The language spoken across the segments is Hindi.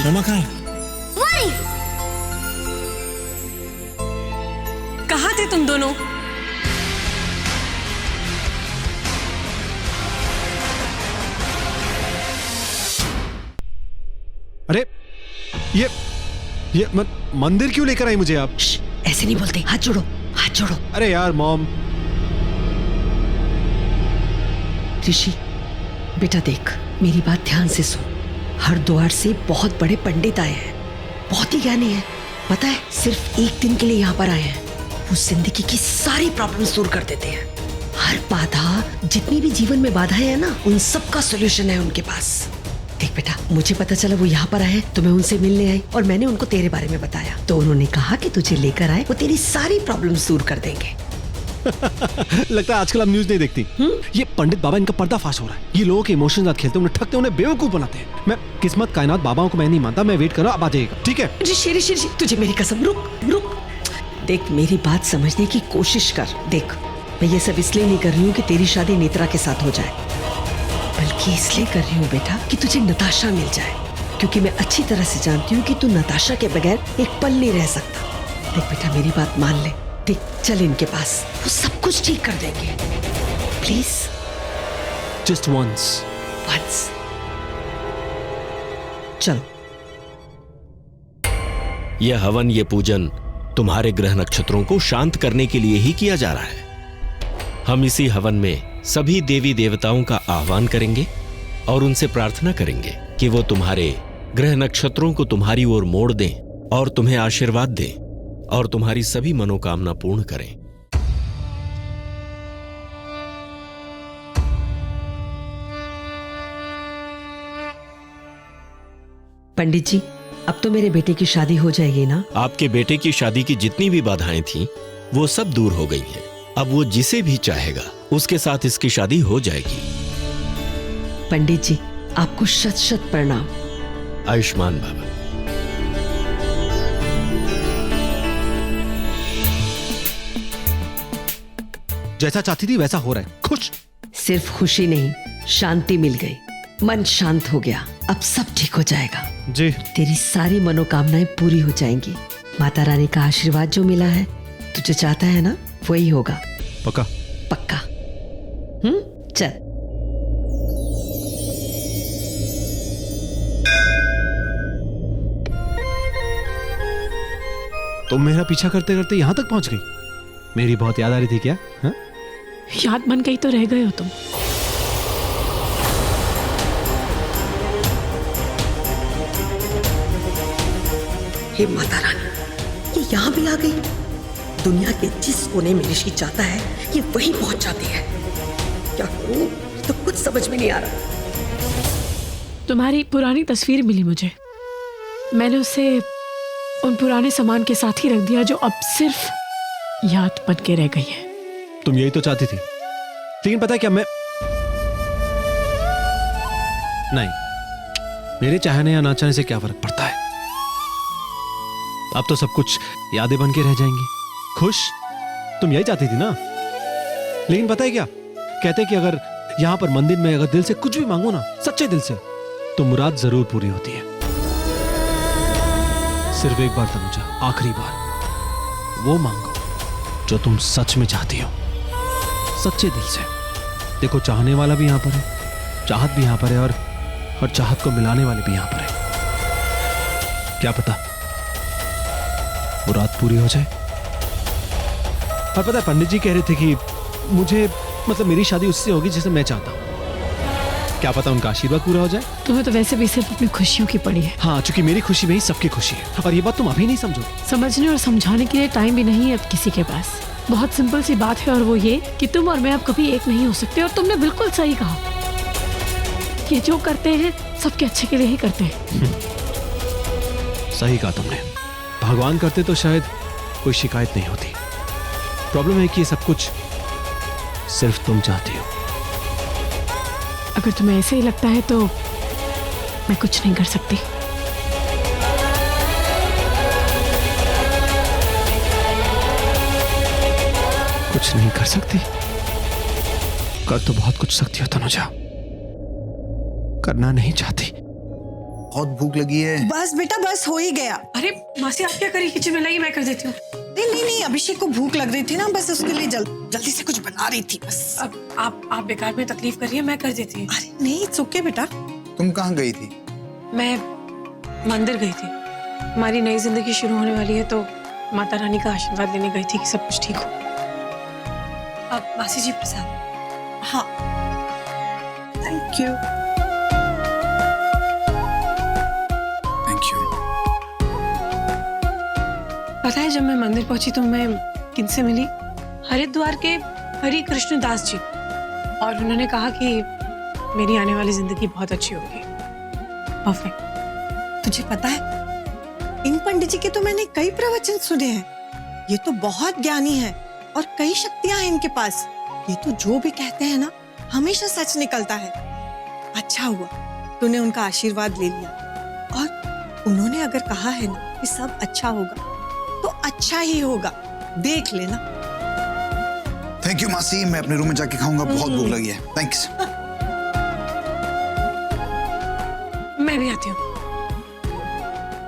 मम्मा कहाँ है? वही। कहाँ थे तुम दोनों? अरे ये मंदिर क्यों लेकर आई मुझे आप? ऐसे नहीं बोलते, हाथ जोड़ो, हाथ जोड़ो। अरे यार मॉम। ऋषि बेटा देख, मेरी बात ध्यान से सुन। हरिद्वार से बहुत बड़े पंडित आए हैं, बहुत ही ज्ञानी है, पता है। सिर्फ एक दिन के लिए यहाँ पर आए हैं। वो जिंदगी की सारी प्रॉब्लम दूर कर देते हैं। हर बाधा, जितनी भी जीवन में बाधाएं हैं ना, उन सब का सोल्यूशन है उनके पास। देख बेटा, मुझे पता चला वो यहाँ पर आए तो मैं उनसे मिलने आई और मैंने उनको तेरे बारे में बताया, तो उन्होंने कहा कि तुझे लेकर आए, वो तेरी सारी प्रॉब्लम्स दूर कर देंगे। लगता है आजकल आप न्यूज नहीं देखती। ये पंडित बाबा, इनका पर्दाफाश हो रहा है। ये लोगों के इमोशंस साथ खेलते हैं, उन्हें ठगते, उन्हें बेवकूफ बनाते हैं। मैं किस्मत कायनात बाबाओं को मैं नहीं मानता। मैं वेट कर रहा हूं, अब आ जाइएगा, ठीक है? ऋषि ऋषि ऋषि, तुझे मेरी कसम, रुक। देख, मेरी बात समझने की कोशिश कर। देख, मैं ये सब इसलिए नहीं कर रही हूँ कि तेरी शादी नेत्रा के साथ हो जाए, बल्कि इसलिए कर रही हूँ बेटा कि तुझे नताशा मिल जाए, क्योंकि मैं अच्छी तरह से जानती हूँ कि तू नताशा के बगैर एक पल नहीं रह सकता। देख बेटा, मेरी बात मान ले। देख, चल इनके पास, वो सब कुछ ठीक कर देंगे। Please, just once. चलो। यह हवन, ये पूजन तुम्हारे ग्रह नक्षत्रों को शांत करने के लिए ही किया जा रहा है। हम इसी हवन में सभी देवी देवताओं का आह्वान करेंगे और उनसे प्रार्थना करेंगे कि वो तुम्हारे ग्रह नक्षत्रों को तुम्हारी ओर मोड़ दें और तुम्हें आशीर्वाद दें और तुम्हारी सभी मनोकामना पूर्ण करें। पंडित जी, अब तो मेरे बेटे की शादी हो जाएगी ना? आपके बेटे की शादी की जितनी भी बाधाएं थीं, वो सब दूर हो गई हैं। अब वो जिसे भी चाहेगा उसके साथ इसकी शादी हो जाएगी। पंडित जी, आपको शत शत प्रणाम। आयुष्मान बाबा। जैसा चाहती थी वैसा हो रहा है। खुश? सिर्फ खुशी नहीं, शांति मिल गई, मन शांत हो गया। अब सब ठीक हो जाएगा जी। तेरी सारी मनोकामनाएं पूरी हो जाएंगी। माता रानी का आशीर्वाद जो मिला है, तुझे चाहता है ना, वही होगा। पक्का? पक्का। चल। तुम मेरा पीछा करते करते यहां तक पहुंच गई? मेरी बहुत याद आ रही थी क्या? हा? याद बन गई तो रह गए हो तुम। हे माता रानी, ये यहाँ भी आ गई। दुनिया के जिस कोने में ऋषि चाहता है, ये वहीं पहुंच जाती है। क्या करूं, तो कुछ समझ में नहीं आ रहा। तुम्हारी पुरानी तस्वीर मिली मुझे, मैंने उसे उन पुराने सामान के साथ ही रख दिया जो अब सिर्फ याद बन के रह गई है। तुम यही तो चाहती थी, लेकिन पता है क्या, मैं नहीं, मेरे चाहने या ना चाहने से क्या फर्क पड़ता है। अब तो सब कुछ यादें बन के रह जाएंगी। खुश? तुम यही चाहती थी ना? लेकिन पता है क्या, कहते कि अगर यहां पर मंदिर में अगर दिल से कुछ भी मांगो ना, सच्चे दिल से, तो मुराद जरूर पूरी होती है। सिर्फ एक बार तनुजा, आखिरी बार वो मांगो जो तुम सच में चाहती हो, सच्चे दिल से। देखो, चाहने वाला भी यहां पर है, चाहत भी यहां पर है, और चाहत को मिलाने वाले भी यहां पर है। क्या पता मुराद पूरी हो जाए। और पता है, पंडित जी कह रहे थे कि मुझे, मतलब मेरी शादी उससे होगी जिसे मैं चाहता हूं। क्या पता उनका आशीर्वाद पूरा हो जाए। तुम्हें तो वैसे भी सिर्फ अपनी खुशियों की पड़ी है। हाँ, चूंकि मेरी खुशी में ही सबकी खुशी है, और ये बात तुम अभी नहीं समझोगे। समझने और समझाने के लिए टाइम भी नहीं है अब किसी के पास। बहुत सिंपल सी बात है, और वो ये कि तुम और मैं अब कभी एक नहीं हो सकते। और तुमने बिल्कुल सही कहा, ये जो करते हैं सबके अच्छे के लिए ही करते हैं। सही कहा तुमने। भगवान करते तो शायद कोई शिकायत नहीं होती। प्रॉब्लम है कि ये सब कुछ सिर्फ तुम चाहती हो। अगर तुम्हें ऐसे ही लगता है तो मैं कुछ नहीं कर सकती। कुछ नहीं कर सकती? कर तो बहुत कुछ सकती हो तनुजा, करना नहीं चाहती। बहुत भूख लगी है। बस बेटा बस, हो ही गया। अरे मासी आप क्या करिए, किचन में लाइए, मैं कर देती हूँ। नहीं, अभिषेक को भूख लग रही थी ना, बस उसके लिए जल्दी से कुछ बना रही थी बस। अब आप बेकार में तकलीफ करिए, मैं कर देती हूँ। अरे नहीं, इट्स ओके बेटा। तुम कहाँ गई थी? मैं मंदिर गई थी, हमारी नई जिंदगी शुरू होने वाली है, तो माता रानी का आशीर्वाद लेने गई थी कि सब कुछ ठीक हो। अब मासी जी प्रसाद। हाँ, थैंक यू। Thank you. पता है जब मैं मंदिर पहुंची तो मैं किनसे मिली? हरिद्वार के हरि कृष्ण दास जी, और उन्होंने कहा कि मेरी आने वाली जिंदगी बहुत अच्छी होगी। परफेक्ट। तुझे पता है, इन पंडित जी के तो मैंने कई प्रवचन सुने हैं। ये तो बहुत ज्ञानी है और कई शक्तियां हैं इनके पास। ये तो जो भी कहते हैं ना, हमेशा सच निकलता है। अच्छा हुआ तूने उनका आशीर्वाद ले लिया, और उन्होंने अगर कहा है ना कि सब अच्छा होगा तो अच्छा ही होगा, देख लेना। थैंक यू मासी, मैं अपने रूम में जाके खाऊंगा, बहुत भूख लगी है। थैंक्स। मैं भी आती हूँ।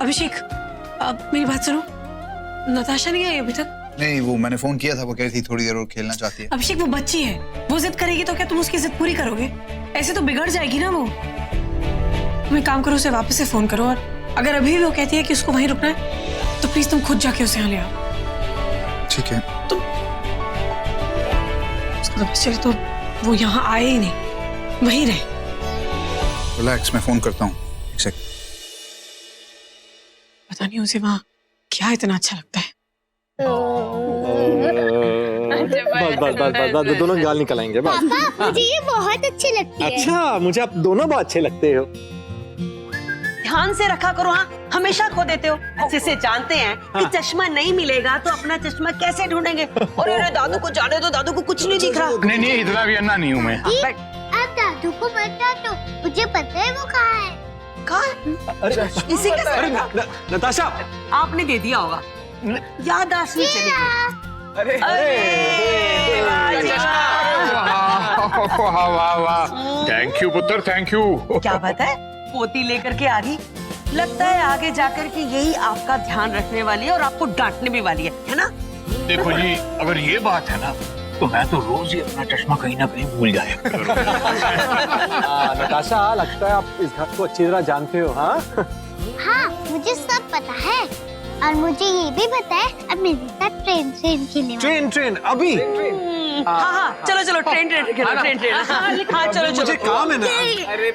अभिषेक, अब मेरी बात सुनो, नताशा नहीं आई अभी तक? नहीं, वो मैंने फोन किया था, वो कह रही थी थोड़ी देर और खेलना चाहती है। अभिषेक वो बच्ची है, वो जिद करेगी तो क्या तुम उसकी जिद पूरी करोगे? ऐसे तो बिगड़ जाएगी ना वो। तुम एक काम करो, उसे वापस से फोन करो, और अगर अभी भी वो कहती है कि उसको वहीं रुकना है तो प्लीज तुम खुद जाके उसे यहाँ ले आओ। ठीक है। उसका तो बस चले तो वो यहाँ आए ही नहीं, वहीं रहे। रिलैक्स, मैं फोन करता हूँ। एक सेकंड। पता नहीं उसे वहाँ क्या इतना अच्छा लगता है। बस दोनों गाल निकल आएंगे बस। पापा मुझे ये बहुत अच्छी लगती है। अच्छा, मुझे आप दोनों बहुत अच्छे लगते हो। ध्यान से रखा करो, हाँ, हमेशा खो देते हो। अच्छे से जानते हैं कि चश्मा नहीं मिलेगा तो अपना चश्मा कैसे ढूंढेंगे। और अरे दादू को जाने दो, दादू को कुछ नहीं दिख रहा। नहीं, इतना भी अन्ना नहीं हूँ मैं। आप दादू को बता दो, मुझे पता है वो कहाँ है। इसी के अरे नताशा, आपने दे दिया होगा, याददाश्त नहीं चलेगी। वाह, थैंक यू पुत्र, थैंक यू। क्या बात है, पोती लेकर के आ गई। लगता है आगे जाकर के यही आपका ध्यान रखने वाली है और आपको डांटने भी वाली है ना? देखो जी, अगर ये बात है ना तो मैं तो रोज ही अपना चश्मा कहीं ना कहीं भूल जाया करूं। नताशा, लगता है आप इस घर को अच्छी तरह जानते हो। हाँ हाँ, मुझे सब पता है, और मुझे ये भी पता है अब मेरे साथ ट्रेन से खेलने वाला। ट्रेन अभी। हाँ, चलो ट्रेन हाँ, चलो मुझे काम है ना।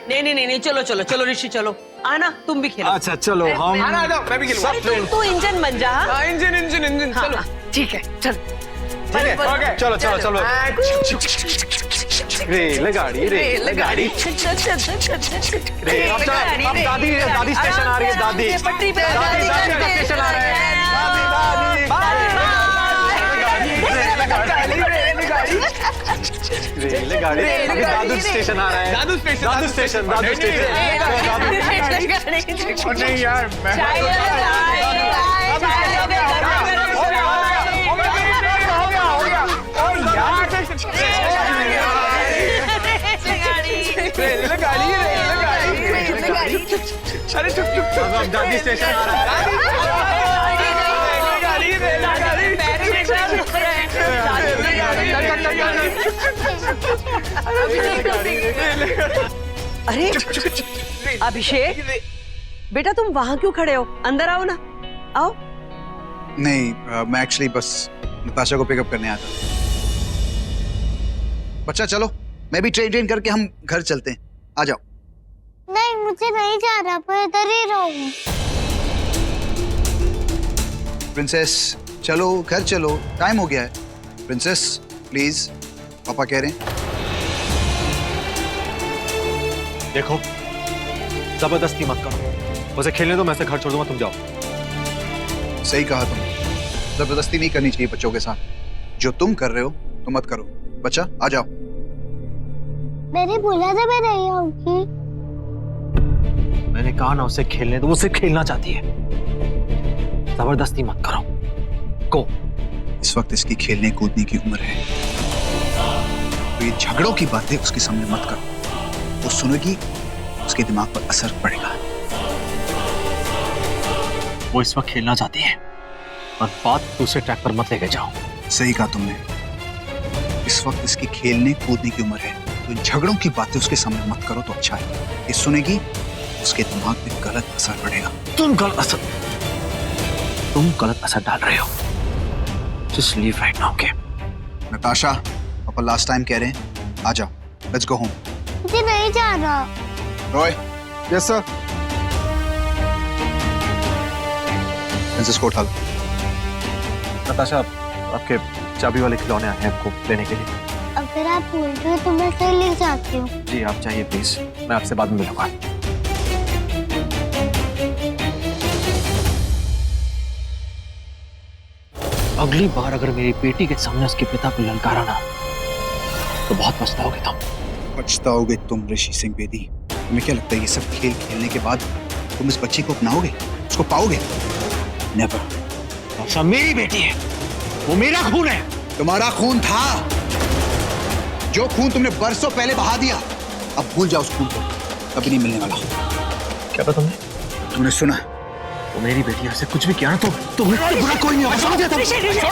नहीं, चलो ऋषि, चलो आना, तुम भी खेलो। अच्छा चलो, हम मैं भी खेलूंगा। तू इंजन बन जा। इंजन चलो। ठीक है, चलो। चलो। रेलगाड़ी। अब दादी स्टेशन आ रही है। दादी पटरी पे स्टेशन आ रहे हैं। रेलगाड़ी। अभी दादू स्टेशन आ रहा है। दादू स्टेशन। नहीं यार, अरे चुप। दादी स्टेशन आ रहा अरे अभिषेक, बेटा तुम वहाँ क्यों खड़े हो? अंदर आओ ना, आओ। नहीं, मैं एक्चुअली बस नताशा को पिकअप करने आया था। बच्चा चलो, मैं भी ट्रेन करके हम घर चलते हैं। आ जाओ। नहीं, मुझे नहीं जाना, मैं इधर ही रहूं। प्रिंसेस चलो, घर चलो, टाइम हो गया है। प्रिंसेस प्लीज, पापा कह रहे हैं। देखो, जबरदस्ती मत करो, उसे खेलने दो, मैं से घर छोड़ दूंगा, तुम जाओ। सही कहा तुम, जबरदस्ती नहीं करनी चाहिए बच्चों के साथ। जो तुम कर रहे हो तो मत करो। बच्चा आ जाओ। मैंने बोला था मैं नहीं आऊंगी। मैंने कहा ना उसे खेलने दो, वो सिर्फ खेलना चाहती है, जबरदस्ती मत करो। को इस वक्त इसकी खेलने कूदने की उम्र है, तो ये झगड़ों की बातें उसके सामने मत करो। वो सुनेगी, उसके दिमाग पर असर पड़ेगा। वो इस वक्त खेलना चाहती है और बात दूसरे ट्रैक पर मत लेके जाओ। सही कहा तुमने, इस वक्त इसकी खेलने कूदने की उम्र है, तो इन झगड़ों की बातें उसके सामने मत करो तो अच्छा है। ये सुनेगी, उसके दिमाग पे गलत असर पड़ेगा। तुम गलत असर डाल रहे हो। Just leave right now, okay? Natasha, पापा लास्ट टाइम कह रहे हैं, आ जाओ, लेट्स गो होम। मुझे नहीं जाना। Roy, yes sir. फ्रांसिस्को उठा लो। नताशा, आपके चाबी वाले खिलौने आए हैं आपको लेने के लिए। अगर आप बोल रहे हो तो मैं सही ले जाती हूँ। जी आप चाहिए प्लीज, मैं आपसे बाद में मिलूंगा। अगली बार अगर मेरी बेटी के सामने उसके पिता को ललकारा ना, तो बहुत पछताओगे तुम। पछताओगे तुम ऋषि सिंह बेदी। तुम्हें क्या लगता है ये सब खेल खेलने के बाद तुम इस बच्ची को अपनाओगे, उसको पाओगे? नेवर। नताशा मेरी बेटी है, वो मेरा खून है। तुम्हारा खून था, जो खून तुमने बरसों पहले बहा दिया। अब भूल जाओ उस खून को, कभी नहीं मिलने वाला। क्या पता तुमने सुना? वो मेरी बेटी से कुछ भी किया ना तो मुझसे बुरा कोई नहीं होगा, समझे तुम?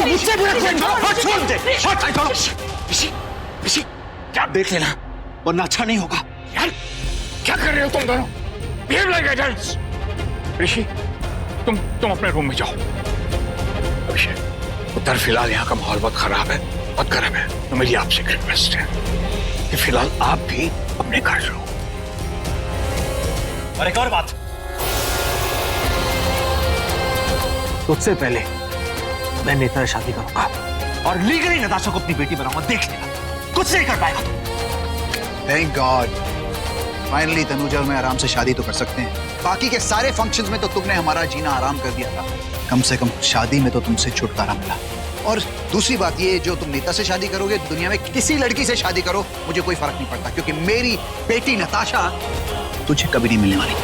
मुझसे बुरा कोई नहीं होगा। छोड़ दे, ऋषि, क्या देख लेना, वरना अच्छा नहीं होगा। यार क्या कर रहे हो तुम दोनों? Behave like adults. ऋषि, तुम अपने रूम में जाओ। अभिषेक, उधर फिलहाल यहाँ का माहौल बहुत खराब है, बहुत गर्म है, तो मेरी आपसे रिक्वेस्ट है कि फिलहाल आप भी अपने घर रहो। और एक और बात, तुझसे पहले मैं नेता से शादी करूंगा और लीगली नताशा को अपनी बेटी बनाऊंगा। देख लेगा, कुछ नहीं कर पाएगा तू। थैंक गॉड, फाइनली तनुजा और मैं आराम से शादी तो कर सकते हैं। बाकी के सारे फंक्शंस में तो तुमने हमारा जीना आराम कर दिया था, कम से कम शादी में तो तुमसे छुटकारा मिला। और दूसरी बात ये, जो तुम नेता से शादी करोगे, दुनिया में किसी लड़की से शादी करो, मुझे कोई फर्क नहीं पड़ता, क्योंकि मेरी बेटी नताशा तुझे कभी नहीं मिलने वाली।